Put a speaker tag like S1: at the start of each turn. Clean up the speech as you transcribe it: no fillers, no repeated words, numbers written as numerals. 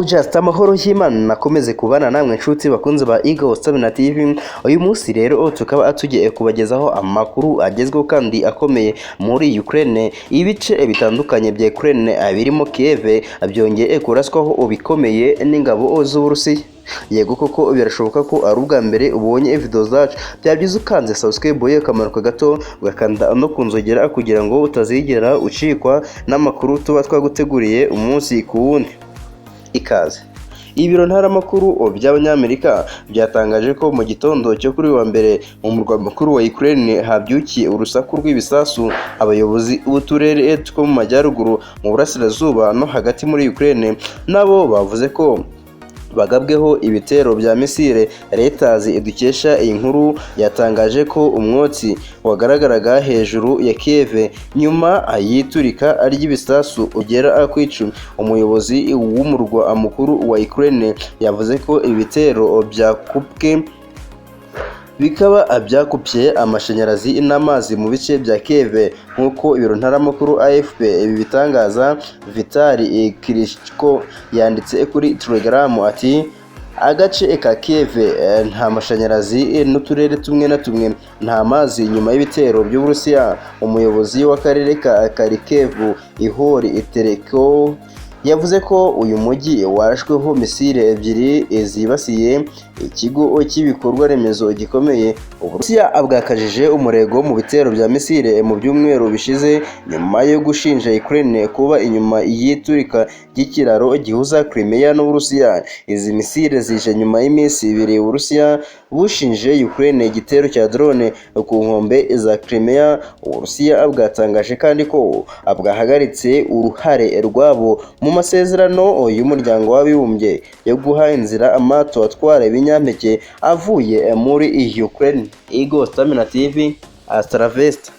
S1: Just amahoro y'Imana nakomeze kubana namwe nshuti bakunze ba Eagle Stamina TV. Uyu munsi rero tukaba tugiye kubagezaho amakuru agezweho kandi akomeye muri Ukraine. Ibice bitandukanye bya Ukraine birimo Kiev byongeye kuraswaho bikomeye n'ingabo z'Uburusiya. Yego koko birashoboka ko ari ubwa mbere ubonye video zacu, byabyiza ukanze subscribe ye kamanuka gato ugakanda no kunzogera kugira ngo utazigera ucikwa n'amakuru tuba twaguteguriye umunsi ku wundi. Ikaze. Ibiro ntaramakuru by'Abanyamerika byatangaje ko mu gitondo cyo kuri wa mbere mu murwa mukuru wa Ukraine habyukiye urusaku rw'ibisasu. Abayobozi b'uturere two mu majyaruguru, mu burasirazuba no hagati muri Ukraine nabo bavuze ko bagabweho ibitero bya misile. Reuters dukesha iyi nkuru yatangaje ko umwotsi wagaragaraga hejuru ya Kiev nyuma yiturika ry'ibisasu ugera ku 10. Umuyobozi w'umurwa mukuru wa Ukraine yavuze ko ibitero byakubwe bikaba byakupye amashanyarazi n'amazi mu bice bya Kiev nk'uko ibiro ntaramakuru AFP bitangaza. Vitali Klitschko yanditse kuri Telegram ati agace ka Kiev nta mashanyarazi n'uturere tumwe na tumwe nta mazi nyuma y'ibitero by'Uburusiya. Umuyobozi w'akarere ka Kiev Ihori Tereko yavuze ko uyu mujyi warashweho misile ebyiri zibasiye ikigo cy'ibikorwa remezo gikomeye. Uburusiya bwakajije umurego mu bitero bya misile mu byumweru bishize nyuma yo gushinja Ukraine kuba inyuma y'iturika ry'ikiraro gihuza Crimea n'Uburusiya. Izi misile zije nyuma y'iminsi ibiri Uburusiya bushinje Ukraine igitero cya drone ku nkombe za Crimea. Uburusiya bwatangaje kandi ko bwahagaritse uruhare rwabo mu masezerano y'umuryango w'abibumbye yo guha inzira amato atwara ibinyampeke avuye muri Ukraine. Eagle Stamina TV, hasta la vista.